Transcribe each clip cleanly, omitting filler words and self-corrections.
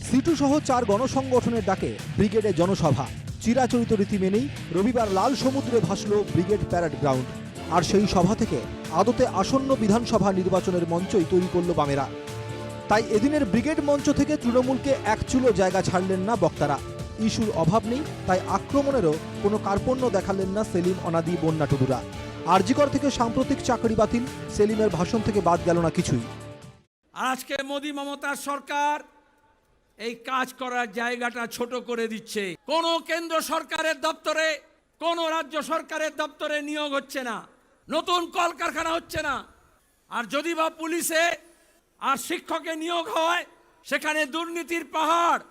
সিটু সহ 4 গণসংগঠনের ডাকে ব্রিগেডে জনসভা। চিরাচরিত রীতি মেনেই রবিবার লাল সমুদ্রে ভাসল ব্রিগেড প্যারেড গ্রাউন্ড। আর সেই সভা থেকে আদতে আসন্ন বিধানসভা নির্বাচনের মঞ্চই তৈরি করল বামেরা। তাই এদিনের ব্রিগেড মঞ্চ থেকে তৃণমূলকে এক চুলো জায়গা ছাড়লেন না বক্তারা। ইস্যুর অভাব নেই, তাই আক্রমণেরও কোনো কার্পণ্য দেখালেন না সেলিম, অনাদি, বন্যা টুডুরা। আরজিকর থেকে সাম্প্রতিক চাকরি বাতিল, সেলিমের ভাষণ থেকে বাদ গেল না কিছুই। আজকে মোদি মমতার সরকার এই কাজ করার জায়গাটা ছোট করে দিচ্ছে। কোন কেন্দ্র সরকারের দপ্তরে, কোন রাজ্য সরকারের দপ্তরে নিয়োগ হচ্ছে না, নতুন কলকারখানা হচ্ছে না। আর যদি বা পুলিশে আর শিক্ষকে নিয়োগ হয়, সেখানে দুর্নীতির পাহাড়।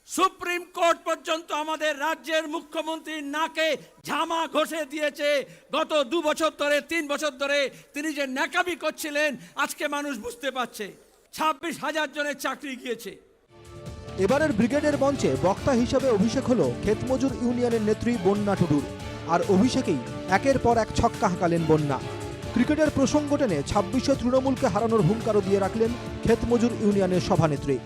সুপ্রিম কোর্ট পর্যন্ত আমাদের রাজ্যের মুখ্যমন্ত্রীর নাকে ঝামা ঘষে দিয়েছে। গত 2 বছর ধরে, 3 বছর ধরে তিনি যে ন্যাকামি করছিলেন, আজকে মানুষ বুঝতে পারছে। 26,000 জনের চাকরি গিয়েছে। এবারের ব্রিগেডের মঞ্চে বক্তা হিসেবে অভিষেক হলো ক্ষেতমজুর ইউনিয়নের নেত্রী বন্যা টুডুর। আর অভিষেকেই একের পর এক ছক্কা হাঁকালেন বন্যা। ক্রিকেটের প্রসঙ্গ টেনে 26শে তৃণমূলকে হারানোর হুঙ্কারও দিয়ে রাখলেন ক্ষেতমজুর ইউনিয়নের সভানেত্রী।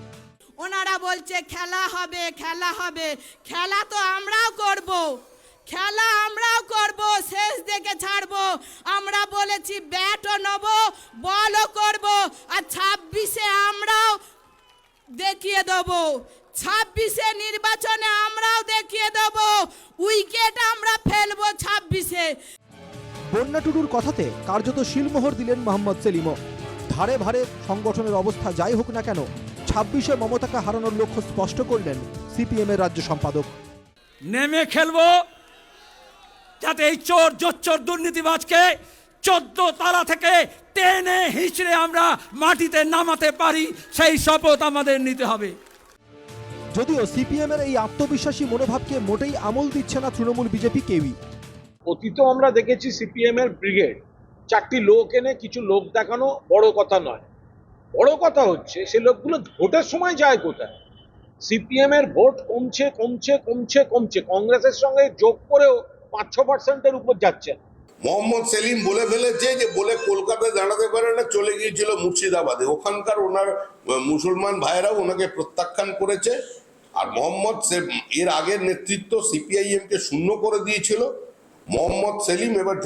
ওনারা বলছে খেলা হবে, খেলা হবে। খেলা তো আমরাও করব, খেলা আমরাও করব, শেষ দেখে ছাড়বো। আমরা বলেছি ব্যাটও নেব, বলও করব। আর 26-এ আমরাও দেখিয়ে দেব, 26-এ নির্বাচনে আমরাও দেখিয়ে দেব। উইকেট আমরা ফেলবো 26-এ। বন্যা টুডুর কথাতে কার্যত শিলমোহর দিলেন মোহাম্মদ সেলিমও। ধারে ভারে সংগঠনের অবস্থা যাই হোক না কেন, 26শে মমতাকে হারানোর লক্ষ্য স্পষ্ট করলেন সিপিএমের রাজ্য সম্পাদক। নেমে খেলবো যাতে এই চোর জোচ্চোর দুর্নীতিবাজকে 14 তালা থেকে টেনে হিঁচড়ে আমরা মাটিতে নামাতে পারি, সেই শপথ আমাদের নিতে হবে। যদিও সিপিএমের এই আত্মবিশ্বাসী মনোভাবকে মোটেই আমল দিচ্ছে না তৃণমূল বিজেপি কেউই। অতীত আমরা দেখেছি সিপিএম এর ব্রিগেড 4টি লোক এনে কিছু লোক দেখানো বড় কথা নয়। বড় কথা হচ্ছে সে লোকগুলো ভোটের সময় যায় কোথায়। সিপিএম এর ভোট কমছে কমছে কমছে কমছে, কংগ্রেসের সঙ্গে যোগ করেও 5-6% উপর যাচ্ছে। মোহাম্মদ সেলিম বলে ফেলেছে যে বলে কলকাতায় দাঁড়াতে পারে না, চলে গিয়েছিল মুর্শিদাবাদে। ওখানকার ওনার মুসলমান ভাইয়েরাও ওনাকে প্রত্যাখ্যান করেছে। আর মোহাম্মদ এর আগের নেতৃত্ব সিপিআইএম কে শূন্য করে দিয়েছিল। মোহাম্মদ সেলিম এবার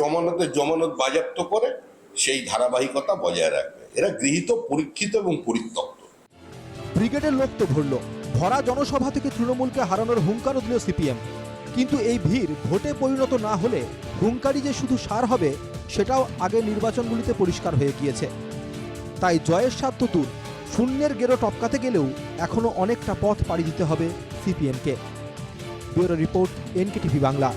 জমানত বাজেয়াপ্ত করে সেই ধারাবাহিকতা বজায় রাখবে। এরা গৃহীত, পরীক্ষিত এবং পরিত্যক্ত। ব্রিগেডের লোক তো ভরল, ভরা জনসভা থেকে তৃণমূলকে হারানোর হুঙ্কারও দিল সিপিএম। কিন্তু এই ভিড় ভোটে পরিণত না হলে হুঙ্কারি যে শুধু সার হবে, সেটাও আগের নির্বাচনগুলিতে পরিষ্কার হয়ে গিয়েছে। তাই জয়ের স্বাদ তো দূর, শূন্যের গেরো টপকাতে গেলেও এখনো অনেকটা পথ পাড়ি দিতে হবে সিপিএমকে। ব্যুরো রিপোর্ট, এনকেটিভি বাংলা।